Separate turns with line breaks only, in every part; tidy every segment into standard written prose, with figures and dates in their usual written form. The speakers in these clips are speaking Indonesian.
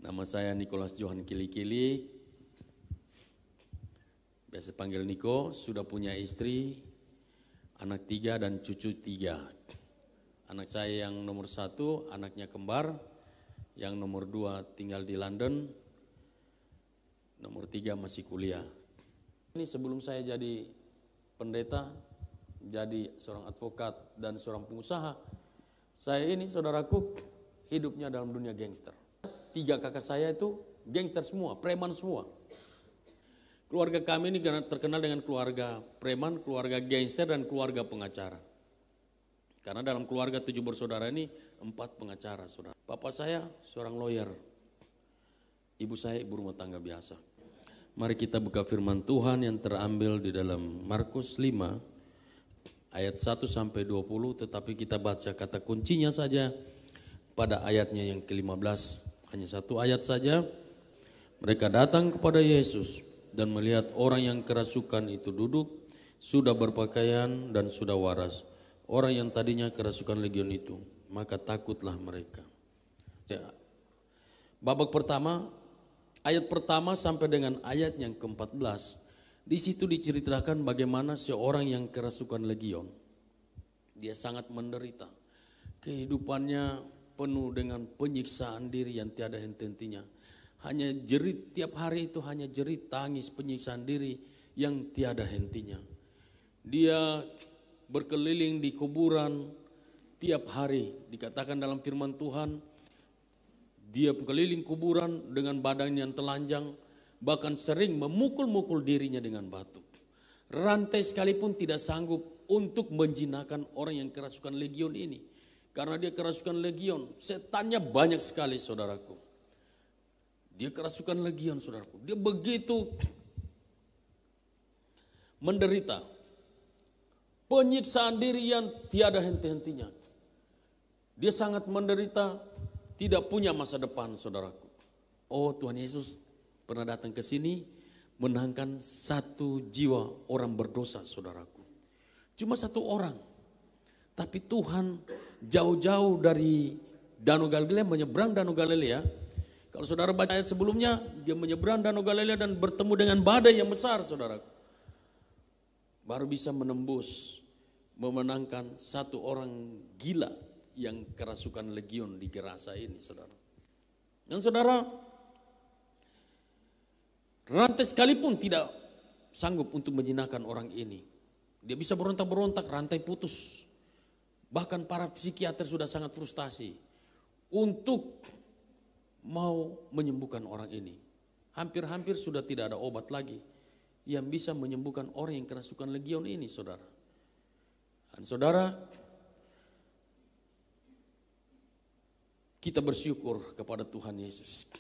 Nama saya Nicholas Johan Kili-Kili, biasa panggil Niko, sudah punya istri, anak 3 dan cucu 3. Anak saya yang nomor 1, anaknya kembar, yang nomor 2 tinggal di London, nomor 3 masih kuliah. Ini sebelum saya jadi pendeta, jadi seorang advokat dan seorang pengusaha, saya ini saudaraku hidupnya dalam dunia gangster. 3 kakak saya itu gangster semua, preman semua. Keluarga kami ini terkenal dengan keluarga preman, keluarga gangster dan keluarga pengacara. Karena dalam keluarga 7 bersaudara ini 4 pengacara, saudara. Papa saya seorang lawyer, ibu saya ibu rumah tangga biasa. Mari kita buka firman Tuhan yang terambil di dalam Markus 5 ayat 1 sampai 20, tetapi kita baca kata kuncinya saja pada ayatnya yang ke-15. Hanya 1 ayat saja. Mereka datang kepada Yesus dan melihat orang yang kerasukan itu duduk, sudah berpakaian dan sudah waras. Orang yang tadinya kerasukan legion itu, maka takutlah mereka. Ya. Babak pertama, ayat pertama sampai dengan ayat yang ke-14, di situ diceritakan bagaimana seorang yang kerasukan legion, dia sangat menderita. Kehidupannya penuh dengan penyiksaan diri yang tiada henti-hentinya. Hanya jerit, tiap hari itu hanya jerit, tangis, penyiksaan diri yang tiada hentinya. Dia berkeliling di kuburan tiap hari, dikatakan dalam firman Tuhan, dia berkeliling kuburan dengan badan yang telanjang, bahkan sering memukul-mukul dirinya dengan batu. Rantai sekalipun tidak sanggup untuk menjinakkan orang yang kerasukan legion ini. Karena dia kerasukan legion, setannya banyak sekali saudaraku. Dia kerasukan legion saudaraku, dia begitu menderita. Penyiksaan diri yang tiada henti-hentinya. Dia sangat menderita, tidak punya masa depan saudaraku. Oh Tuhan Yesus pernah datang ke sini menangkan 1 jiwa orang berdosa saudaraku. Cuma 1 orang. Tapi Tuhan jauh-jauh dari Danau Galilea, menyeberang Danau Galilea. Kalau saudara baca ayat sebelumnya, dia menyeberang Danau Galilea dan bertemu dengan badai yang besar saudaraku. Baru bisa menembus, memenangkan 1 orang gila yang kerasukan legion di Gerasa ini saudara. Dan saudara, rantai sekalipun tidak sanggup untuk menjinakkan orang ini. Dia bisa berontak-berontak, rantai putus. Bahkan para psikiater sudah sangat frustasi untuk mau menyembuhkan orang ini. Hampir-hampir sudah tidak ada obat lagi yang bisa menyembuhkan orang yang kerasukan legion ini saudara. Dan saudara, kita bersyukur kepada Tuhan Yesus.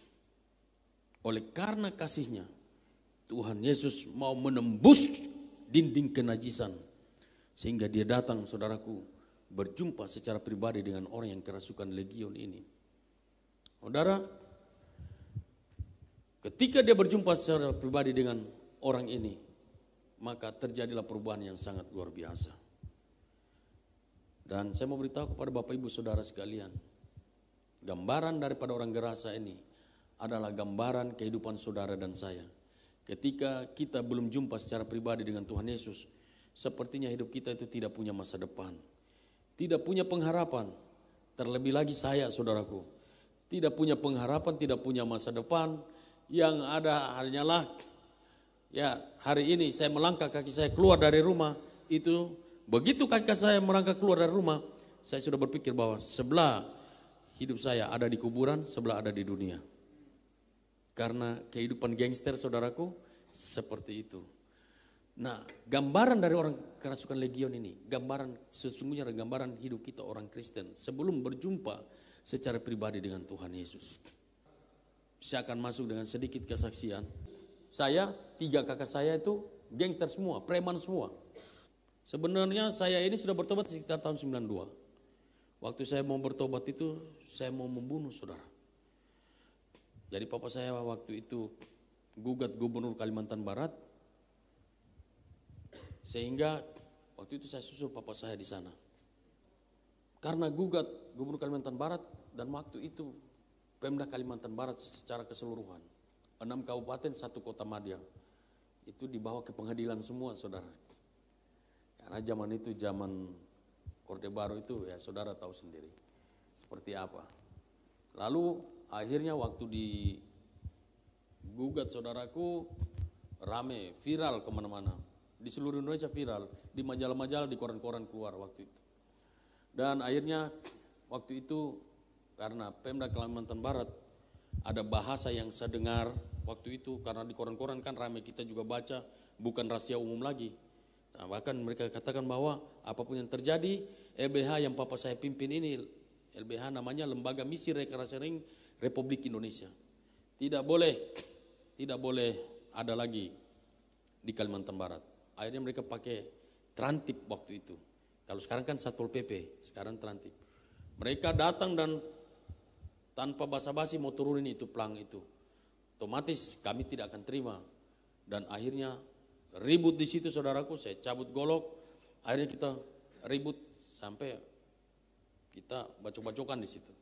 Oleh karena kasih-Nya, Tuhan Yesus mau menembus dinding kenajisan. Sehingga dia datang saudaraku, berjumpa secara pribadi dengan orang yang kerasukan legion ini. Saudara, ketika dia berjumpa secara pribadi dengan orang ini, maka terjadilah perubahan yang sangat luar biasa. Dan saya mau beritahu kepada Bapak Ibu Saudara sekalian, gambaran daripada orang Gerasa ini adalah gambaran kehidupan saudara dan saya. Ketika kita belum jumpa secara pribadi dengan Tuhan Yesus, sepertinya hidup kita itu tidak punya masa depan. Tidak punya pengharapan, terlebih lagi saya saudaraku, tidak punya pengharapan, tidak punya masa depan, yang ada hanyalah ya hari ini saya melangkah kaki saya keluar dari rumah, itu begitu kaki saya melangkah keluar dari rumah, saya sudah berpikir bahwa sebelah hidup saya ada di kuburan, sebelah ada di dunia. Karena kehidupan gangster saudaraku seperti itu. Nah, gambaran dari orang kerasukan legion ini, gambaran sesungguhnya adalah gambaran hidup kita orang Kristen sebelum berjumpa secara pribadi dengan Tuhan Yesus. Saya akan masuk dengan sedikit kesaksian. Saya, 3 kakak saya itu gangster semua, preman semua. Sebenarnya saya ini sudah bertobat sekitar tahun 92. Waktu saya mau bertobat itu, saya mau membunuh saudara. Jadi papa saya waktu itu gugat gubernur Kalimantan Barat. Sehingga waktu itu saya susul papa saya di sana. Karena gugat gubernur Kalimantan Barat dan waktu itu Pemda Kalimantan Barat secara keseluruhan. 6 kabupaten, 1 kota madya. Itu dibawa ke pengadilan semua, saudara. Karena zaman itu, zaman Orde Baru itu, ya saudara tahu sendiri seperti apa. Lalu akhirnya waktu digugat, saudaraku, rame, viral kemana-mana. Di seluruh Indonesia viral, di majalah-majalah, di koran-koran keluar waktu itu. Dan akhirnya waktu itu karena Pemda Kalimantan Barat ada bahasa yang saya dengar waktu itu, karena di koran-koran kan rame, kita juga baca, bukan rahasia umum lagi. Nah, bahkan mereka katakan bahwa apapun yang terjadi, LBH yang Papa saya pimpin ini, LBH namanya Lembaga Misi Rekrasering Republik Indonesia. Tidak boleh ada lagi di Kalimantan Barat. Akhirnya mereka pakai Trantip waktu itu. Kalau sekarang kan Satpol PP, sekarang Trantip. Mereka datang dan tanpa basa-basi mau turunin itu pelang itu. Otomatis kami tidak akan terima. Dan akhirnya ribut di situ, saudaraku, saya cabut golok. Akhirnya kita ribut sampai kita bacok-bacokan di situ.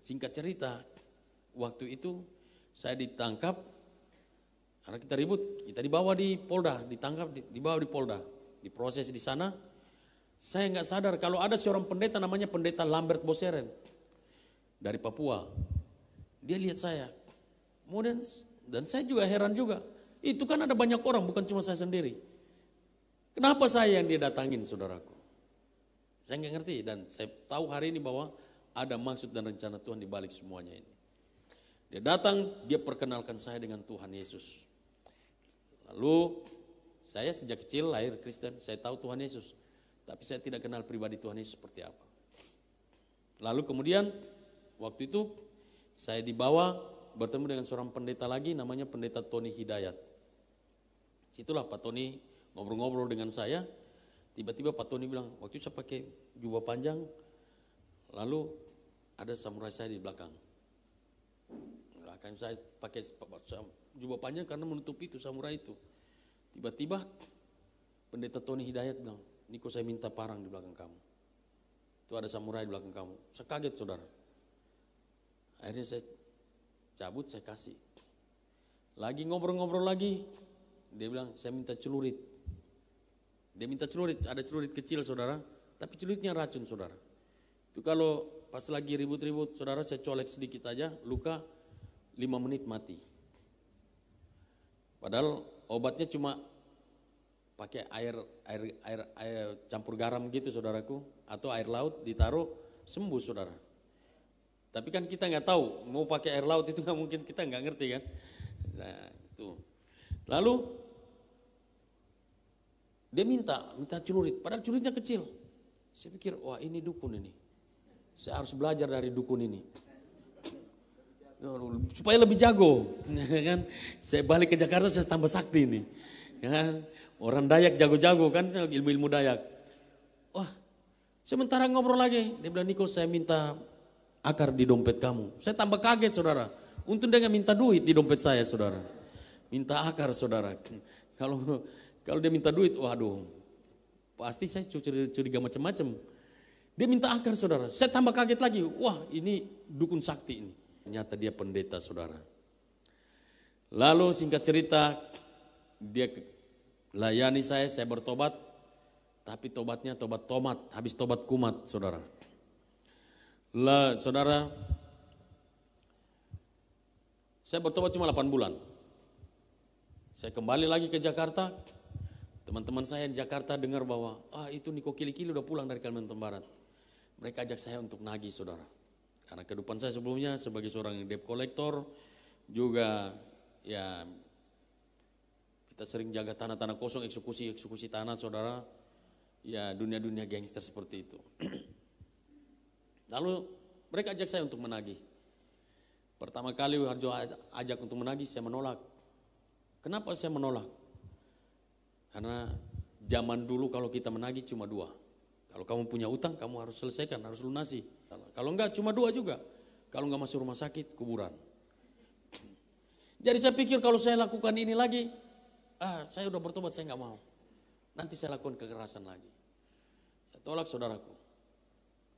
Singkat cerita, waktu itu saya ditangkap karena kita ribut, kita dibawa di Polda, ditangkap, dibawa di Polda, diproses di sana. Saya nggak sadar kalau ada seorang pendeta namanya Pendeta Lambert Boseren dari Papua. Dia lihat saya, kemudian dan saya juga heran juga. Itu kan ada banyak orang, bukan cuma saya sendiri. Kenapa saya yang dia datangin, saudaraku? Saya nggak ngerti, dan saya tahu hari ini bahwa ada maksud dan rencana Tuhan di balik semuanya ini. Dia datang, dia perkenalkan saya dengan Tuhan Yesus. Lalu saya sejak kecil lahir Kristen, saya tahu Tuhan Yesus. Tapi saya tidak kenal pribadi Tuhan Yesus seperti apa. Lalu kemudian waktu itu saya dibawa bertemu dengan seorang pendeta lagi, namanya Pendeta Tony Hidayat. Situlah Pak Tony ngobrol-ngobrol dengan saya. Tiba-tiba Pak Tony bilang, waktu itu saya pakai jubah panjang, lalu ada samurai saya di belakang. Belakang saya pakai jubah panjang karena menutup itu samurai itu. Tiba-tiba Pendeta Tony Hidayat bilang, Niko, saya minta parang di belakang kamu. Itu ada samurai di belakang kamu. Saya kaget, saudara. Akhirnya saya cabut, saya kasih. Lagi ngobrol-ngobrol lagi, dia bilang, saya minta celurit. Dia minta celurit, ada celurit kecil, saudara. Tapi celuritnya racun, saudara. Itu kalau pas lagi ribut-ribut, saudara, saya colek sedikit aja, luka 5 menit mati. Padahal obatnya cuma pakai air campur garam gitu, saudaraku, atau air laut ditaruh, sembuh, saudara. Tapi kan kita nggak tahu, mau pakai air laut itu nggak mungkin, kita nggak ngerti kan. Nah itu. Lalu dia minta celurit, padahal celuritnya kecil. Saya pikir, wah ini dukun ini. Saya harus belajar dari dukun ini. Supaya lebih jago. Kan? Saya balik ke Jakarta, saya tambah sakti ini. Kan? Orang Dayak jago-jago kan, ilmu-ilmu Dayak. Wah, sementara ngobrol lagi, dia bilang, Niko, saya minta akar di dompet kamu. Saya tambah kaget, saudara. Untung dia nggak minta duit di dompet saya, saudara. Minta akar, saudara. Kalau dia minta duit, waduh, pasti saya curiga macam-macam. Dia minta akar, saudara. Saya tambah kaget lagi. Wah, ini dukun sakti ini. Ternyata dia pendeta, saudara. Lalu singkat cerita, dia layani saya bertobat. Tapi tobatnya tobat tomat, habis tobat kumat, saudara. Saudara, saya bertobat cuma 8 bulan. Saya kembali lagi ke Jakarta. Teman-teman saya di Jakarta dengar bahwa itu Niko Kili-Kili udah pulang dari Kalimantan Barat. Mereka ajak saya untuk nagih, saudara. Karena kehidupan saya sebelumnya sebagai seorang debt collector, juga ya kita sering jaga tanah-tanah kosong, eksekusi tanah, saudara. Ya dunia-dunia gangster seperti itu. Lalu mereka ajak saya untuk menagih. Pertama kali Harjo ajak untuk menagih, saya menolak. Kenapa saya menolak? Karena zaman dulu kalau kita menagih cuma 2. Kalau kamu punya utang, kamu harus selesaikan, harus lunasi. Kalau enggak cuma 2 juga. Kalau enggak masuk rumah sakit, kuburan. Jadi saya pikir kalau saya lakukan ini lagi, saya udah bertobat, saya enggak mau. Nanti saya lakukan kekerasan lagi. Saya tolak, saudaraku.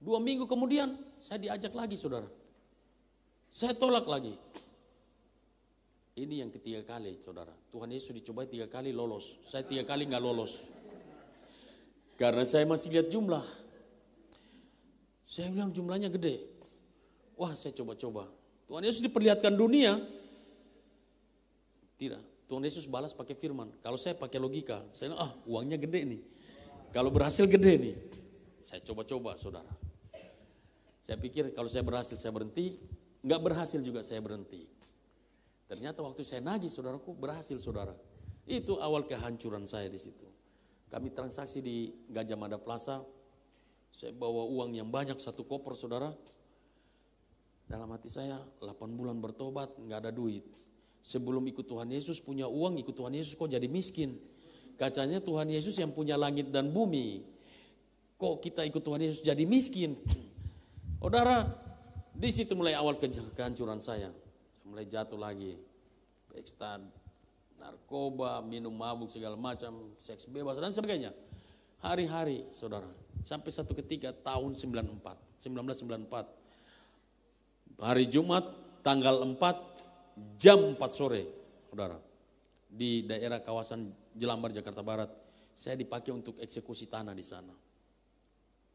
2 minggu kemudian saya diajak lagi, saudara. Saya tolak lagi. Ini yang ketiga kali, saudara. Tuhan Yesus dicobai 3 kali lolos. Saya 3 kali nggak lolos. Karena saya masih lihat jumlah. Saya bilang jumlahnya gede. Wah, saya coba-coba. Tuhan Yesus diperlihatkan dunia. Tidak. Tuhan Yesus balas pakai firman. Kalau saya pakai logika, saya bilang, uangnya gede nih. Kalau berhasil gede nih. Saya coba-coba, saudara. Saya pikir kalau saya berhasil saya berhenti. Nggak berhasil juga saya berhenti. Ternyata waktu saya nagih, saudaraku, berhasil, saudara. Itu awal kehancuran saya di situ. Kami transaksi di Gajah Mada Plaza. Saya bawa uang yang banyak, 1 koper, saudara. Dalam hati saya, 8 bulan bertobat, nggak ada duit. Sebelum ikut Tuhan Yesus punya uang, ikut Tuhan Yesus kok jadi miskin. Kacanya Tuhan Yesus yang punya langit dan bumi. Kok kita ikut Tuhan Yesus jadi miskin? Saudara, di situ mulai awal kehancuran saya. Mulai jatuh lagi, backstand, narkoba, minum mabuk segala macam, seks bebas dan sebagainya. Hari-hari, saudara, sampai satu ketika tahun 1994, hari Jumat, tanggal 4, jam 4 sore, saudara, di daerah kawasan Jelambar, Jakarta Barat, saya dipakai untuk eksekusi tanah di sana.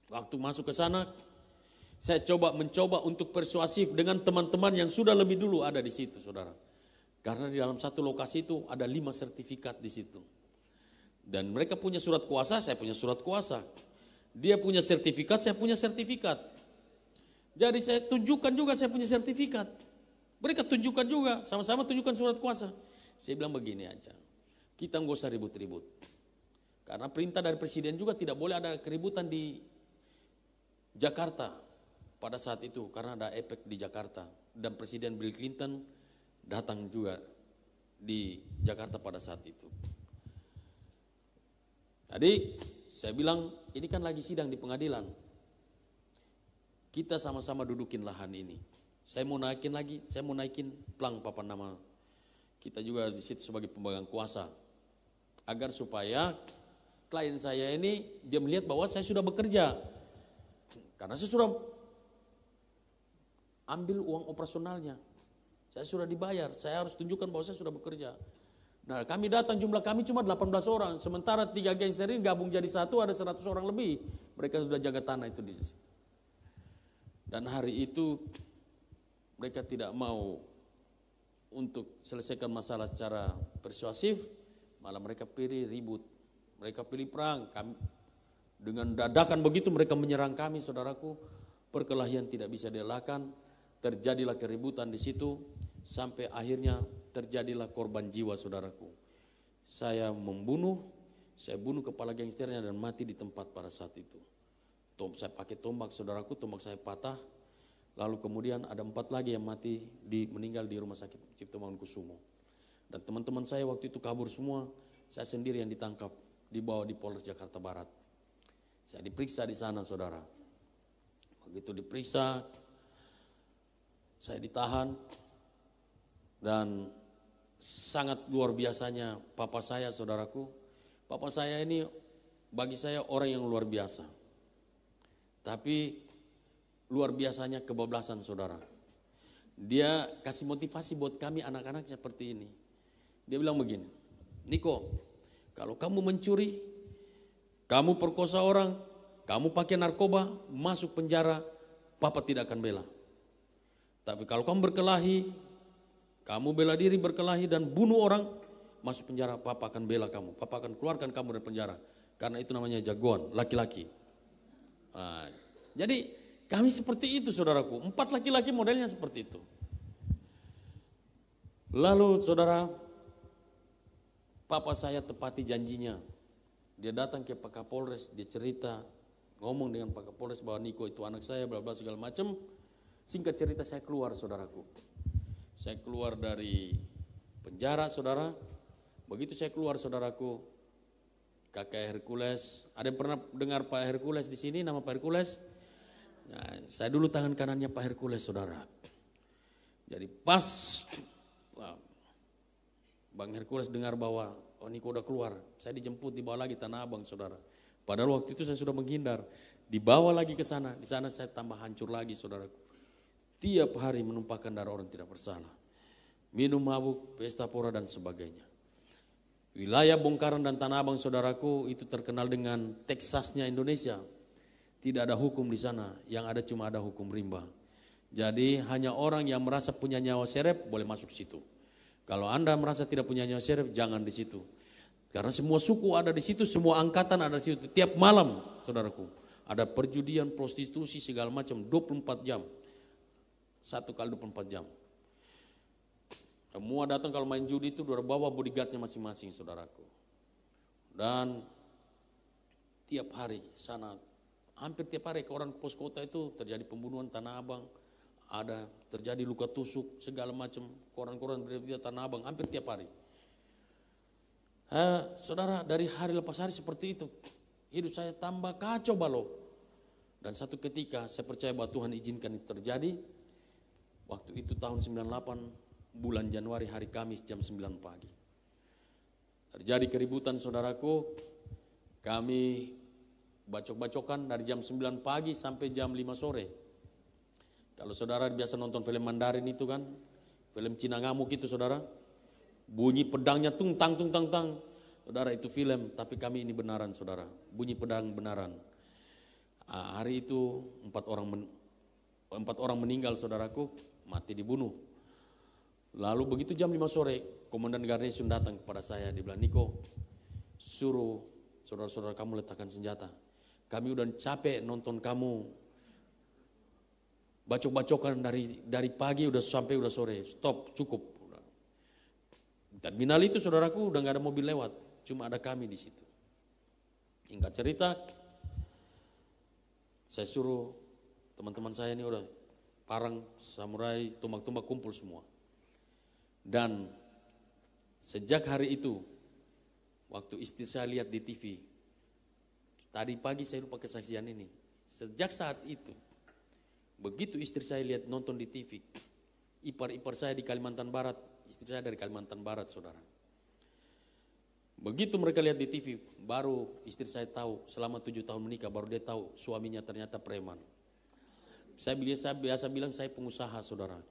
Waktu masuk ke sana, saya mencoba untuk persuasif dengan teman-teman yang sudah lebih dulu ada di situ, saudara. Karena di dalam satu lokasi itu ada 5 sertifikat di situ. Dan mereka punya surat kuasa, saya punya surat kuasa. Dia punya sertifikat, saya punya sertifikat. Jadi saya tunjukkan juga saya punya sertifikat. Mereka tunjukkan juga, sama-sama tunjukkan surat kuasa. Saya bilang begini aja, kita nggak usah ribut-ribut. Karena perintah dari presiden juga tidak boleh ada keributan di Jakarta. Pada saat itu karena ada efek di Jakarta dan Presiden Bill Clinton datang juga di Jakarta pada saat itu. Jadi saya bilang ini kan lagi sidang di pengadilan. Kita sama-sama dudukin lahan ini. Saya mau naikin plang papan nama. Kita juga di situ sebagai pemegang kuasa. Agar supaya klien saya ini dia melihat bahwa saya sudah bekerja. Karena saya sudah ambil uang operasionalnya. Saya sudah dibayar, saya harus tunjukkan bahwa saya sudah bekerja. Nah, kami datang, jumlah kami cuma 18 orang, sementara 3 gangster ini gabung jadi satu, ada 100 orang lebih. Mereka sudah jaga tanah itu di situ. Dan hari itu mereka tidak mau untuk selesaikan masalah secara persuasif, malah mereka pilih ribut, mereka pilih perang. Dengan dadakan begitu mereka menyerang kami, saudaraku. Perkelahian tidak bisa dielakkan. Terjadilah keributan di situ sampai akhirnya terjadilah korban jiwa, saudaraku. Saya bunuh kepala gangsternya dan mati di tempat pada saat itu. Saya pakai tombak, saudaraku, tombak saya patah. Lalu kemudian ada 4 lagi yang meninggal di rumah sakit Cipto Mangunkusumo. Dan teman-teman saya waktu itu kabur semua, saya sendiri yang ditangkap, dibawa di Polres Jakarta Barat. Saya diperiksa di sana, saudara. Begitu diperiksa, saya ditahan dan sangat luar biasanya papa saya, saudaraku. Papa saya ini bagi saya orang yang luar biasa. Tapi luar biasanya kebablasan, saudara. Dia kasih motivasi buat kami anak-anak seperti ini. Dia bilang begini, Niko, kalau kamu mencuri, kamu perkosa orang, kamu pakai narkoba, masuk penjara, papa tidak akan bela. Tapi kalau kamu berkelahi, kamu bela diri berkelahi dan bunuh orang, masuk penjara, papa akan bela kamu. Papa akan keluarkan kamu dari penjara. Karena itu namanya jagoan, laki-laki. Nah, jadi kami seperti itu, saudaraku. 4 laki-laki modelnya seperti itu. Lalu saudara, papa saya tepati janjinya. Dia datang ke Pak Kapolres, dia cerita, ngomong dengan Pak Kapolres bahwa Niko itu anak saya, bla bla segala macam. Singkat cerita saya keluar, saudaraku. Saya keluar dari penjara, saudara. Begitu saya keluar, saudaraku, kakek Hercules. Ada yang pernah dengar Pak Hercules di sini, nama Pak Hercules? Nah, saya dulu tangan kanannya Pak Hercules, saudara. Jadi pas Bang Hercules dengar bahwa Niko udah keluar, saya dijemput, dibawa lagi Tanah Abang, saudara. Padahal waktu itu saya sudah menghindar, dibawa lagi ke sana. Di sana saya tambah hancur lagi, saudaraku. tiap hari menumpahkan darah orang tidak bersalah, minum mabuk, pesta pora dan sebagainya. Wilayah Bongkaran dan Tanah Abang saudaraku itu terkenal dengan Teksasnya Indonesia. Tidak ada hukum di sana, yang ada cuma ada hukum rimba. Jadi hanya orang yang merasa punya nyawa serep boleh masuk situ. Kalau Anda merasa tidak punya nyawa serep, jangan di situ. Karena semua suku ada di situ, semua angkatan ada di situ. Tiap malam, saudaraku, ada perjudian, prostitusi, segala macam, 24 jam. Satu kali 24 jam. Semua datang kalau main judi itu udah bawa bodyguardnya masing-masing, saudaraku. Dan tiap hari sana, hampir tiap hari ke orang pos kota itu terjadi pembunuhan Tanah Abang, ada terjadi luka tusuk segala macam, koran-koran berita Tanah Abang hampir tiap hari. Saudara, dari hari lepas hari seperti itu, hidup saya tambah kacau balau. Dan satu ketika saya percaya bahwa Tuhan izinkan itu terjadi. Waktu itu tahun 98 bulan Januari hari Kamis jam 9 pagi. Terjadi keributan saudaraku, kami bacok-bacokan dari jam 9 pagi sampai jam 5 sore. Kalau saudara biasa nonton film Mandarin itu kan, film Cina ngamuk itu saudara, bunyi pedangnya tung tang. Saudara itu film, tapi kami ini benaran saudara, bunyi pedang benaran. Hari itu 4 orang meninggal saudaraku, mati dibunuh. Lalu begitu jam 5 sore, Komandan Garnison datang kepada saya, dia bilang, Niko, suruh saudara-saudara kamu letakkan senjata. Kami udah capek nonton kamu bacok-bacokan dari pagi udah sampai udah sore, stop, cukup. Terminal itu saudaraku udah gak ada mobil lewat, cuma ada kami di situ. Singkat cerita, saya suruh teman-teman saya ini udah parang, samurai, tumbak-tumbak kumpul semua. Dan sejak hari itu, waktu istri saya lihat di TV, tadi pagi saya lupa kesaksian ini, sejak saat itu, begitu istri saya lihat nonton di TV, ipar-ipar saya di Kalimantan Barat, istri saya dari Kalimantan Barat saudara. Begitu mereka lihat di TV, baru istri saya tahu, selama 7 tahun menikah, baru dia tahu suaminya ternyata preman. Saya biasa bilang saya pengusaha saudara.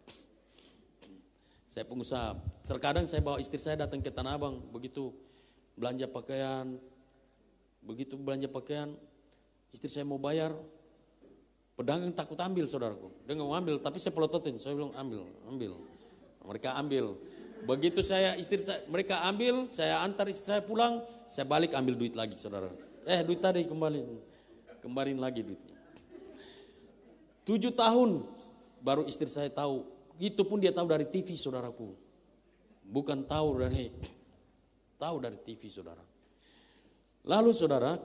Saya pengusaha, terkadang saya bawa istri saya datang ke Tanah Abang, begitu belanja pakaian, istri saya mau bayar, pedagang takut ambil saudaraku, dia nggak mau ambil, tapi saya pelototin, saya bilang ambil, mereka ambil. Begitu mereka ambil, saya antar istri saya pulang, saya balik ambil duit lagi saudara. Duit tadi kembaliin lagi duitnya. 7 tahun baru istri saya tahu. Itu pun dia tahu dari TV saudaraku. Bukan tahu dari TV saudara. Lalu saudara,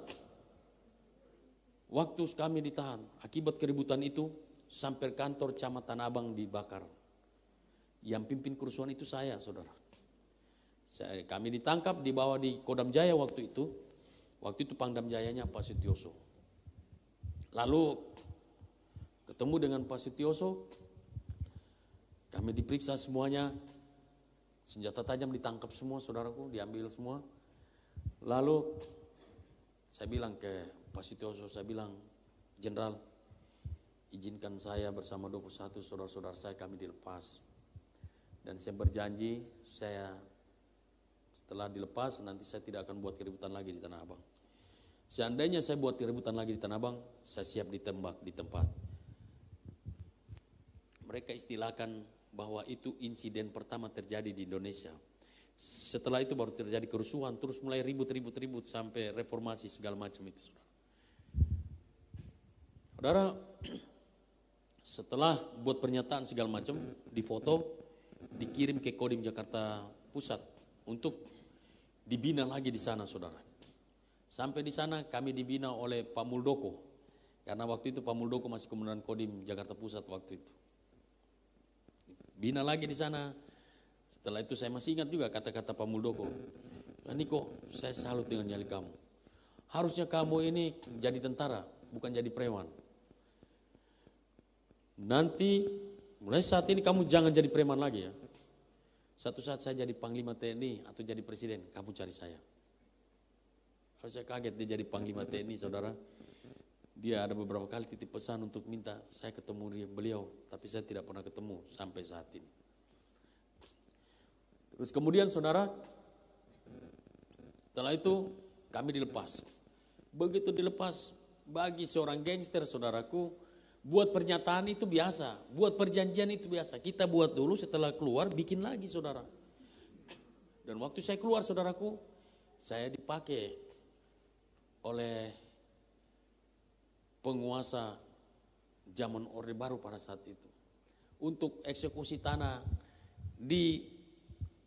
waktu kami ditahan, akibat keributan itu, sampai kantor Camat Tanah Abang dibakar. Yang pimpin kerusuhan itu saya saudara. Kami ditangkap, dibawa di Kodam Jaya waktu itu. Waktu itu Pangdam Jayanya Pak Sutioso. Lalu ketemu dengan Pak Sutioso, kami diperiksa semuanya, senjata tajam ditangkap semua saudaraku, diambil semua. Lalu saya bilang ke Pak Sutioso, saya bilang, Jenderal, izinkan saya bersama 21 saudara-saudara saya kami dilepas. Dan saya berjanji, setelah dilepas nanti saya tidak akan buat keributan lagi di Tanah Abang. Seandainya saya buat keributan lagi di Tanah Abang, saya siap ditembak di tempat. Mereka istilahkan bahwa itu insiden pertama terjadi di Indonesia. Setelah itu baru terjadi kerusuhan, terus mulai ribut sampai reformasi segala macam itu. Saudara, setelah buat pernyataan segala macam, difoto, dikirim ke Kodim Jakarta Pusat untuk dibina lagi di sana saudara. Sampai di sana kami dibina oleh Pak Muldoko, karena waktu itu Pak Muldoko masih Komandan Kodim Jakarta Pusat waktu itu. Bina lagi di sana. Setelah itu saya masih ingat juga kata-kata Pak Muldoko. Niko, saya salut dengan nyali kamu. Harusnya kamu ini jadi tentara, bukan jadi preman. Nanti mulai saat ini kamu jangan jadi preman lagi ya. Satu saat saya jadi Panglima TNI atau jadi presiden, kamu cari saya. Saya kaget dia jadi Panglima TNI saudara. Dia ada beberapa kali titip pesan untuk minta saya ketemu beliau, tapi saya tidak pernah ketemu sampai saat ini. Terus kemudian saudara, setelah itu kami dilepas. Begitu dilepas, bagi seorang gangster saudaraku, buat pernyataan itu biasa, buat perjanjian itu biasa. Kita buat dulu, setelah keluar bikin lagi saudara. Dan waktu saya keluar saudaraku, saya dipakai oleh penguasa zaman Orde Baru pada saat itu untuk eksekusi tanah di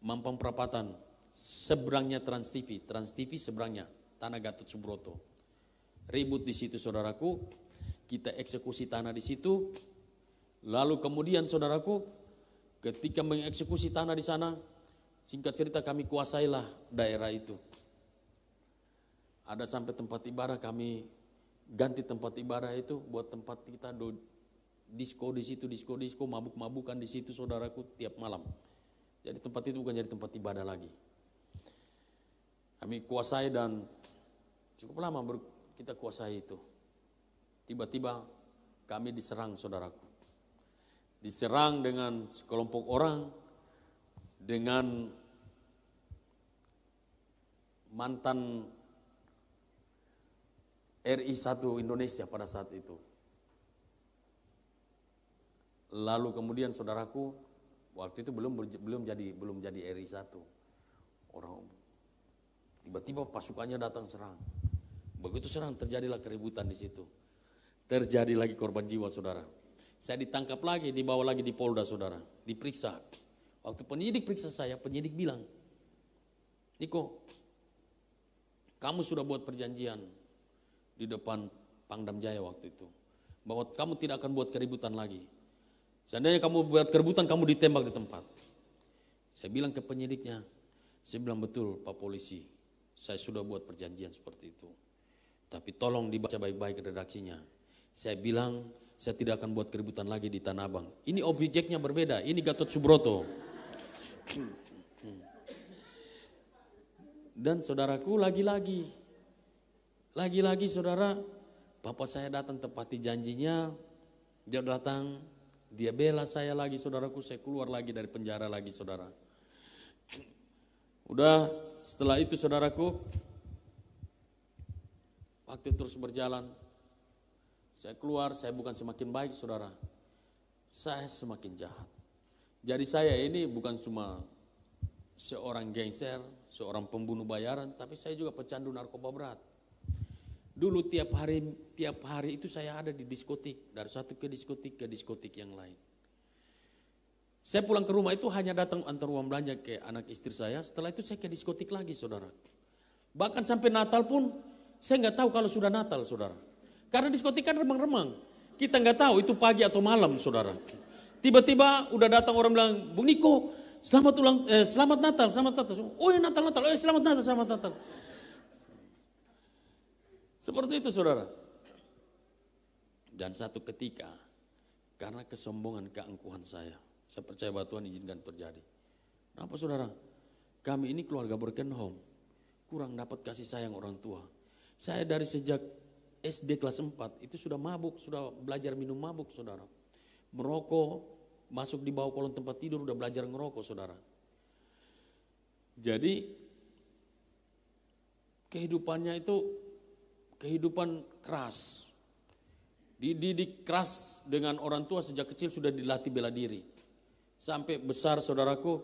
Mampang Perapatan, seberangnya Trans TV seberangnya tanah Gatot Subroto. Ribut di situ saudaraku, kita eksekusi tanah di situ. Lalu kemudian saudaraku, ketika mengeksekusi tanah di sana, singkat cerita kami kuasailah daerah itu. Ada sampai tempat ibadah kami ganti tempat ibadah itu buat tempat kita disco di situ, disco, mabuk-mabukan di situ saudaraku tiap malam. Jadi tempat itu bukan jadi tempat ibadah lagi. Kami kuasai dan cukup lama kita kuasai itu. Tiba-tiba kami diserang saudaraku. Diserang dengan sekelompok orang, dengan mantan RI 1 Indonesia pada saat itu. Lalu kemudian saudaraku, waktu itu belum jadi RI 1. Orang tiba-tiba pasukannya datang serang. Begitu serang terjadilah keributan di situ. Terjadi lagi korban jiwa saudara. Saya ditangkap lagi, dibawa lagi di Polda saudara, diperiksa. Waktu penyidik periksa saya, penyidik bilang, "Niko, kamu sudah buat perjanjian di depan Pangdam Jaya waktu itu, bahwa kamu tidak akan buat keributan lagi. Seandainya kamu buat keributan, kamu ditembak di tempat." Saya bilang ke penyidiknya, saya bilang, "Betul Pak Polisi, saya sudah buat perjanjian seperti itu. Tapi tolong dibaca baik-baik redaksinya. Saya bilang, saya tidak akan buat keributan lagi di Tanah Abang. Ini objeknya berbeda, ini Gatot Subroto." Dan saudaraku, lagi-lagi saudara, papa saya datang tepati janjinya, dia datang, dia bela saya lagi saudaraku, saya keluar lagi dari penjara lagi saudara. Udah setelah itu saudaraku, waktu terus berjalan, saya keluar, saya bukan semakin baik saudara, saya semakin jahat. Jadi saya ini bukan cuma seorang gangster, seorang pembunuh bayaran, tapi saya juga pecandu narkoba berat. Dulu tiap hari itu saya ada di diskotik, dari satu ke diskotik yang lain. Saya pulang ke rumah itu hanya datang antar uang belanja ke anak istri saya, setelah itu saya ke diskotik lagi saudara. Bahkan sampai Natal pun saya nggak tahu kalau sudah Natal saudara. Karena diskotik kan remang-remang, kita nggak tahu itu pagi atau malam saudara. Tiba-tiba udah datang orang bilang, "Bung Niko, selamat Natal. Oh ya Natal, selamat Natal. Seperti itu saudara. Dan satu ketika, karena kesombongan keangkuhan saya percaya bahwa Tuhan izinkan terjadi. Kenapa saudara? Kami ini keluarga broken home, kurang dapat kasih sayang orang tua. Saya dari sejak SD kelas 4 itu sudah mabuk, sudah belajar minum mabuk saudara. Merokok, masuk di bawah kolong tempat tidur udah belajar ngerokok saudara. Jadi kehidupannya itu kehidupan keras. Dididik keras dengan orang tua sejak kecil, sudah dilatih bela diri. Sampai besar saudaraku,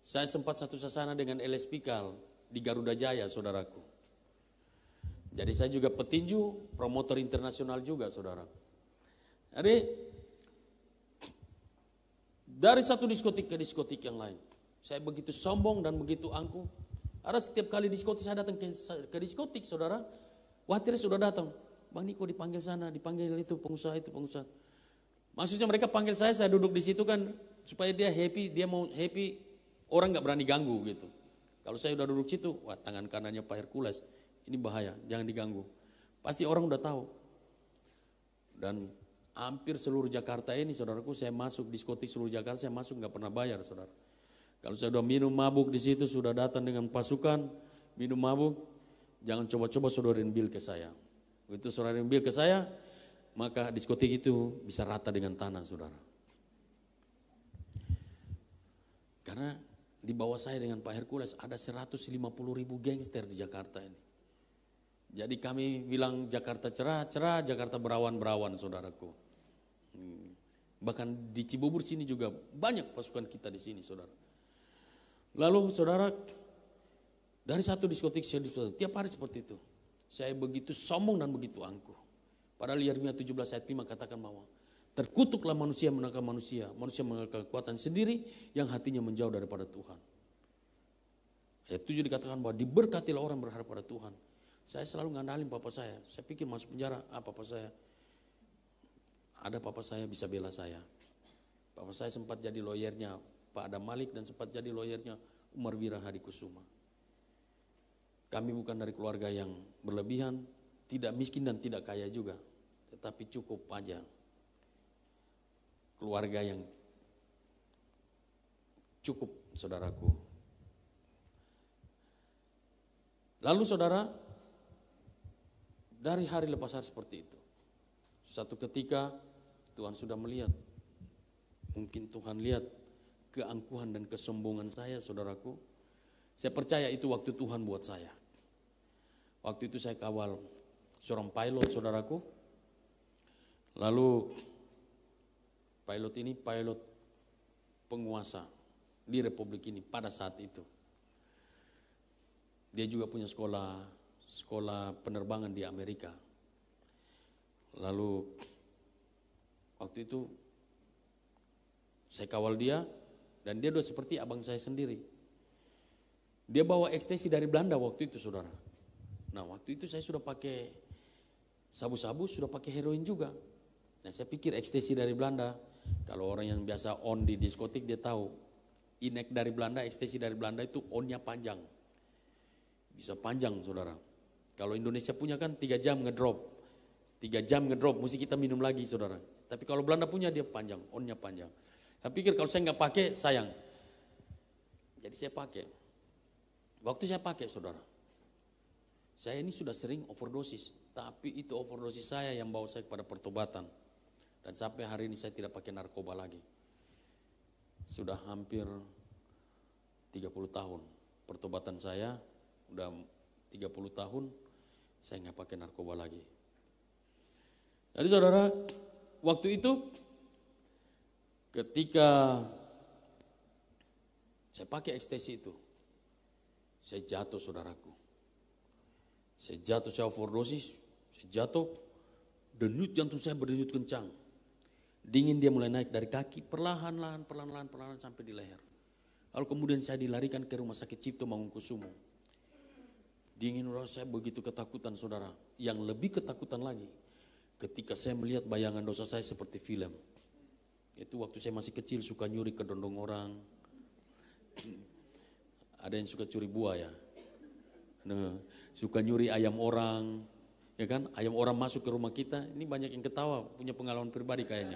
saya sempat satu sasana dengan LS Pikal di Garuda Jaya saudaraku. Jadi saya juga petinju, promotor internasional juga saudara. Jadi dari satu diskotik ke diskotik yang lain, saya begitu sombong dan begitu angkuh. Ada setiap kali diskotik saya datang ke diskotik saudara, khawatirnya sudah datang, "Bang Niko dipanggil sana, dipanggil itu pengusaha. Maksudnya mereka panggil saya duduk di situ kan supaya dia happy, dia mau happy, orang nggak berani ganggu gitu. Kalau saya udah duduk situ, wah tangan kanannya Pak Hercules, ini bahaya, jangan diganggu. Pasti orang udah tahu. Dan hampir seluruh Jakarta ini saudaraku, saya masuk diskotik seluruh Jakarta, saya masuk nggak pernah bayar saudara. Kalau saya udah minum mabuk di situ, sudah datang dengan pasukan minum mabuk, jangan coba-coba sodorin bil ke saya. Begitu saudara ambil ke saya, maka diskotik itu bisa rata dengan tanah, saudara. Karena di bawah saya dengan Pak Hercules ada 150.000 gangster di Jakarta ini. Jadi kami bilang Jakarta cerah, Jakarta berawan-berawan, saudaraku. Bahkan di Cibubur sini juga banyak pasukan kita di sini, saudara. Lalu saudara, dari satu diskotik tiap hari seperti itu. Saya begitu sombong dan begitu angkuh. Padahal Yeremia 17 ayat 5 katakan bahwa terkutuklah manusia menangkap manusia, manusia menangkap kekuatan sendiri yang hatinya menjauh daripada Tuhan. Ayat 7 dikatakan bahwa diberkatilah orang berharap pada Tuhan. Saya selalu ngandalin papa saya pikir masuk penjara, papa saya, ada papa saya bisa bela saya. Papa saya sempat jadi lawyernya Pak Adam Malik dan sempat jadi lawyernya Umar Wira Hadikusuma. Kami bukan dari keluarga yang berlebihan, tidak miskin dan tidak kaya juga, tetapi cukup aja. Keluarga yang cukup, saudaraku. Lalu saudara, dari hari lepas hari seperti itu, satu ketika Tuhan sudah melihat, mungkin Tuhan lihat keangkuhan dan kesombongan saya, saudaraku. Saya percaya itu waktu Tuhan buat saya. Waktu itu saya kawal seorang pilot, saudaraku. Lalu pilot ini pilot penguasa di Republik ini pada saat itu. Dia juga punya sekolah penerbangan di Amerika. Lalu waktu itu saya kawal dia dan dia udah seperti abang saya sendiri. Dia bawa ekstasi dari Belanda waktu itu, saudara. Nah, waktu itu saya sudah pakai sabu-sabu, sudah pakai heroin juga. Nah, saya pikir ekstasi dari Belanda. Kalau orang yang biasa on di diskotik dia tahu. Inek dari Belanda, ekstasi dari Belanda itu onnya panjang. Bisa panjang, saudara. Kalau Indonesia punya kan 3 jam ngedrop. 3 jam ngedrop, mesti kita minum lagi, saudara. Tapi kalau Belanda punya dia panjang, onnya panjang. Saya pikir kalau saya nggak pakai sayang. Jadi saya pakai. Waktu saya pakai, saudara, saya ini sudah sering overdosis, tapi itu overdosis saya yang bawa saya kepada pertobatan. Dan sampai hari ini saya tidak pakai narkoba lagi. Sudah hampir 30 tahun pertobatan saya, udah 30 tahun saya nggak pakai narkoba lagi. Jadi saudara, waktu itu ketika saya pakai ekstasi itu, saya jatuh, saudaraku. Saya jatuh, saya overdosis, saya jatuh, denyut jantung saya berdenyut kencang. Dingin dia mulai naik dari kaki, perlahan-lahan sampai di leher. Lalu kemudian saya dilarikan ke rumah sakit Cipto Mangunkusumo. Dingin saya begitu ketakutan, saudara. Yang lebih ketakutan lagi, ketika saya melihat bayangan dosa saya seperti film. Itu waktu saya masih kecil suka nyuri ke dondong orang. Ada yang suka curi buah ya. Nah, suka nyuri ayam orang, ya kan? Ayam orang masuk ke rumah kita, ini banyak yang ketawa, punya pengalaman pribadi kayaknya.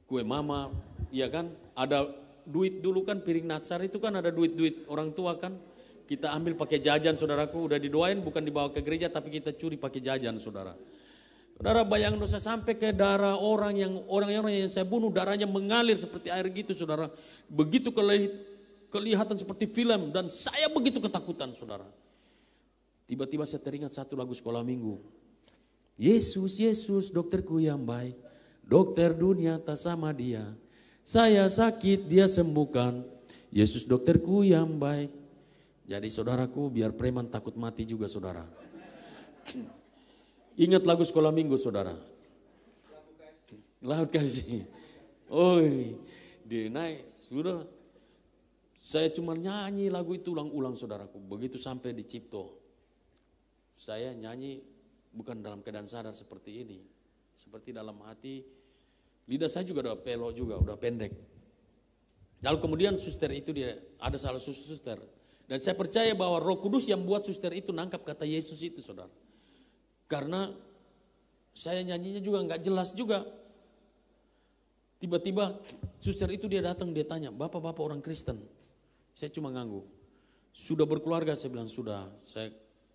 Kue mama, ya kan? Ada duit dulu kan, piring natsar itu kan ada duit-duit orang tua kan. Kita ambil pakai jajan, saudaraku, udah didoain bukan dibawa ke gereja tapi kita curi pakai jajan, saudara. Saudara, bayangkan dosa sampai ke darah orang yang saya bunuh, darahnya mengalir seperti air gitu, saudara. Begitu kelihatan seperti film dan saya begitu ketakutan, saudara. Tiba-tiba saya teringat satu lagu sekolah minggu. Yesus, Yesus, dokterku yang baik, dokter dunia tak sama dia. Saya sakit, dia sembuhkan. Yesus dokterku yang baik. Jadi saudaraku, biar preman takut mati juga, saudara. Ingat lagu sekolah minggu, saudara. Laut kasih. Oi, dia naik, sudah. Saya cuma nyanyi lagu itu ulang-ulang, saudaraku. Begitu sampai di Cipto, saya nyanyi bukan dalam keadaan sadar seperti ini. Seperti dalam hati, lidah saya juga udah pelok juga, udah pendek. Lalu kemudian suster itu ada salah suster. Dan saya percaya bahwa Roh Kudus yang buat suster itu nangkap kata Yesus itu, saudara. Karena saya nyanyinya juga nggak jelas juga. Tiba-tiba suster itu dia datang, dia tanya, bapak orang Kristen? Saya cuma ngangguk. Sudah berkeluarga? Saya bilang sudah. Saya